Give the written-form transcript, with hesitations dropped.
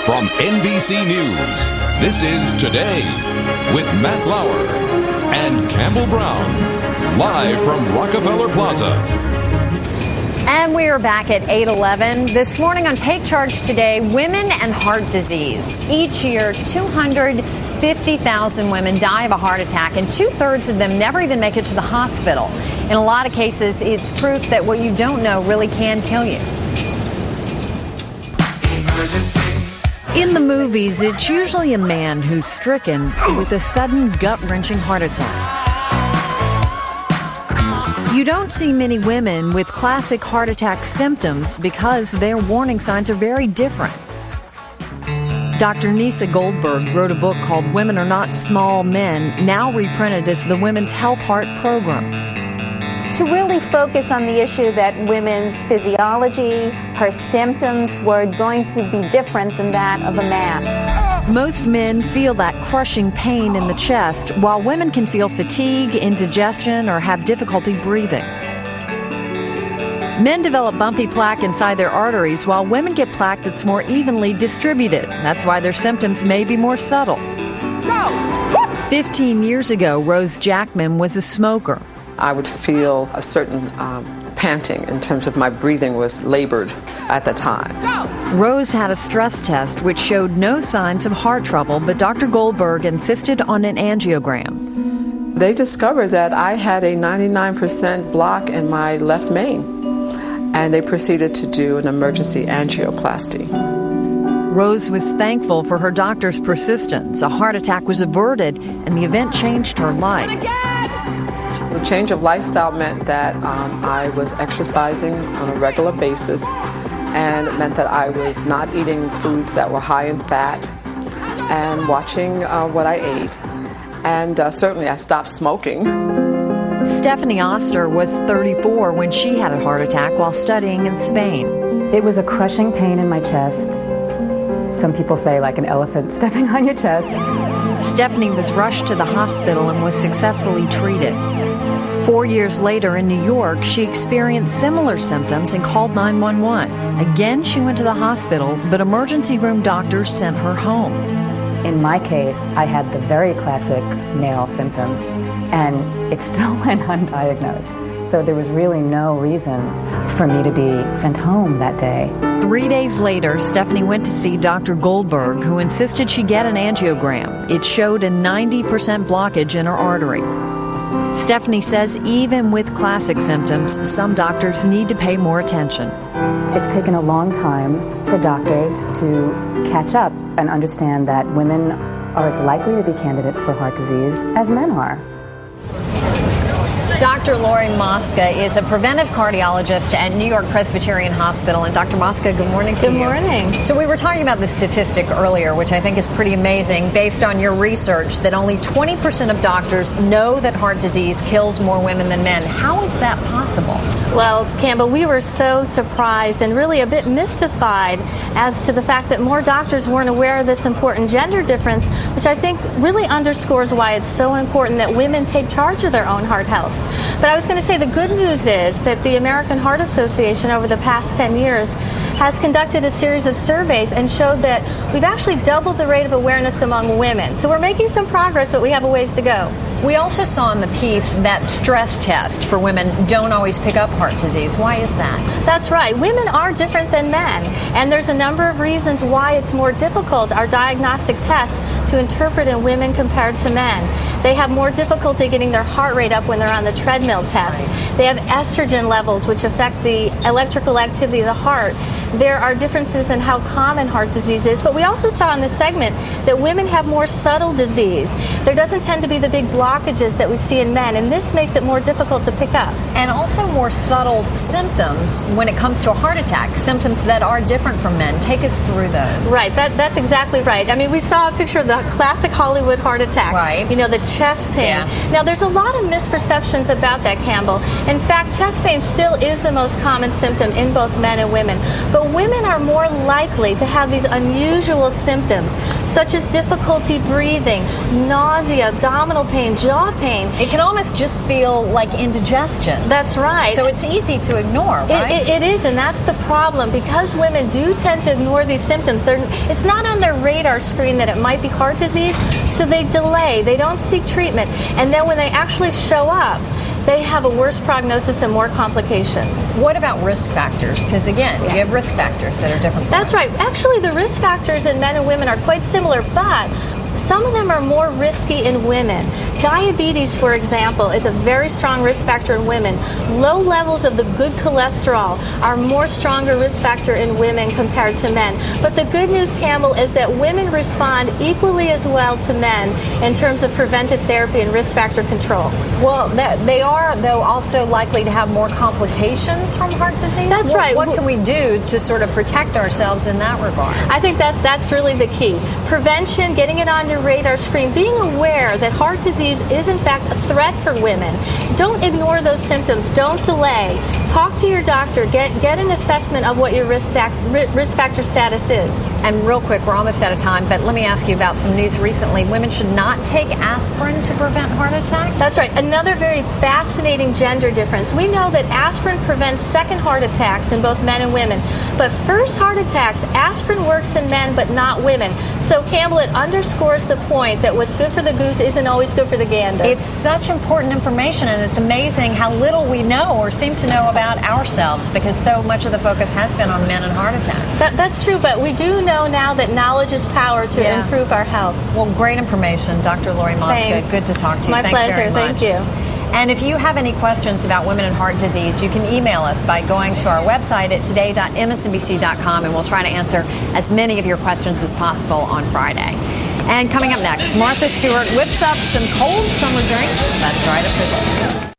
From NBC News, this is Today with Matt Lauer and Campbell Brown, live from Rockefeller Plaza. And we are back at 8:11. This morning on Take Charge Today, women and heart disease. Each year, 250,000 women die of a heart attack, and 2/3 of them never even make it to the hospital. In a lot of cases, it's proof that what you don't know really can kill you. In the movies, it's usually a man who's stricken with a sudden gut-wrenching heart attack. You don't see many women with classic heart attack symptoms because their warning signs are very different. Dr. Nieca Goldberg wrote a book called Women Are Not Small Men, now reprinted as the Women's Health Heart Program. To really focus on the issue that women's physiology, her symptoms were going to be different than that of a man. Most men feel that crushing pain in the chest, while women can feel fatigue, indigestion, or have difficulty breathing. Men develop bumpy plaque inside their arteries, while women get plaque that's more evenly distributed. That's why their symptoms may be more subtle. 15 years ago, Rose Jackman was a smoker. I would feel a certain panting in terms of my breathing was labored at the time. Rose had a stress test which showed no signs of heart trouble, but Dr. Goldberg insisted on an angiogram. They discovered that I had a 99% block in my left main, and they proceeded to do an emergency angioplasty. Rose was thankful for her doctor's persistence. A heart attack was averted, and the event changed her life. The change of lifestyle meant that I was exercising on a regular basis, and it meant that I was not eating foods that were high in fat and watching what I ate. And certainly I stopped smoking. Stephanie Oster was 34 when she had a heart attack while studying in Spain. It was a crushing pain in my chest. Some people say like an elephant stepping on your chest. Stephanie was rushed to the hospital and was successfully treated. 4 years later in New York, she experienced similar symptoms and called 911. Again, she went to the hospital, but emergency room doctors sent her home. In my case, I had the very classic male symptoms, and it still went undiagnosed. So there was really no reason for me to be sent home that day. 3 days later, Stephanie went to see Dr. Goldberg, who insisted she get an angiogram. It showed a 90% blockage in her artery. Stephanie says even with classic symptoms, some doctors need to pay more attention. It's taken a long time for doctors to catch up and understand that women are as likely to be candidates for heart disease as men are. Dr. Lori Mosca is a preventive cardiologist at New York Presbyterian Hospital. And Dr. Mosca, good morning to you. Good morning. So we were talking about the statistic earlier, which I think is pretty amazing, based on your research, that only 20% of doctors know that heart disease kills more women than men. How is that possible? Well, Campbell, we were so surprised and really a bit mystified as to the fact that more doctors weren't aware of this important gender difference, which I think really underscores why it's so important that women take charge of their own heart health. But I was going to say the good news is that the American Heart Association over the past 10 years has conducted a series of surveys and showed that we've actually doubled the rate of awareness among women. So we're making some progress, but we have a ways to go. We also saw in the piece that stress test for women don't always pick up heart disease. Why is that? That's right. Women are different than men, and there's a number of reasons why it's more difficult, our diagnostic tests, to interpret in women compared to men. They have more difficulty getting their heart rate up when they're on the treadmill test. They have estrogen levels, which affect the electrical activity of the heart. There are differences in how common heart disease is, but we also saw in this segment that women have more subtle disease. There doesn't tend to be the big blockages that we see in men, and this makes it more difficult to pick up. And also more subtle symptoms when it comes to a heart attack, symptoms that are different from men. Take us through those. Right, that's exactly right. I mean, we saw a picture of the classic Hollywood heart attack. Right. You know, the chest pain. Yeah. Now, there's a lot of misperceptions about that, Campbell. In fact, chest pain still is the most common symptom in both men and women. But women are more likely to have these unusual symptoms, such as difficulty breathing, nausea, abdominal pain, jaw pain. It can almost just feel like indigestion. That's right. So it's easy to ignore, right? It is, and that's the problem. Because women do tend to ignore these symptoms, it's not on their radar screen that it might be heart disease, so they delay. They don't seek treatment. And then when they actually show up, they have a worse prognosis and more complications. What about risk factors? Because again, you have risk factors that are different. That's right. Actually, the risk factors in men and women are quite similar, but some of them are more risky in women. Diabetes, for example, is a very strong risk factor in women. Low levels of the good cholesterol are more stronger risk factor in women compared to men. But the good news, Campbell, is that women respond equally as well to men in terms of preventive therapy and risk factor control. Well, they are, though, also likely to have more complications from heart disease. That's right. What can we do to sort of protect ourselves in that regard? I think that's really the key. Prevention, getting it on your radar screen, being aware that heart disease is in fact a threat for women. Don't ignore those symptoms. Don't delay. Talk to your doctor. Get an assessment of what your risk factor status is. And real quick, we're almost out of time, but let me ask you about some news recently. Women should not take aspirin to prevent heart attacks? That's right. Another very fascinating gender difference. We know that aspirin prevents second heart attacks in both men and women. But first heart attacks, aspirin works in men but not women. So, Campbell, it underscores the point that what's good for the goose isn't always good for the gander. It's such important information, and it's amazing how little we know or seem to know about ourselves, because so much of the focus has been on men and heart attacks. That's true, but we do know now that knowledge is power to improve our health. Well, great information, Dr. Lori Mosca. Thanks. Good to talk to you. My Thanks pleasure. very much. Thank you. And if you have any questions about women and heart disease, you can email us by going to our website at today.msnbc.com, and we'll try to answer as many of your questions as possible on Friday. And coming up next, Martha Stewart whips up some cold summer drinks. That's right after this.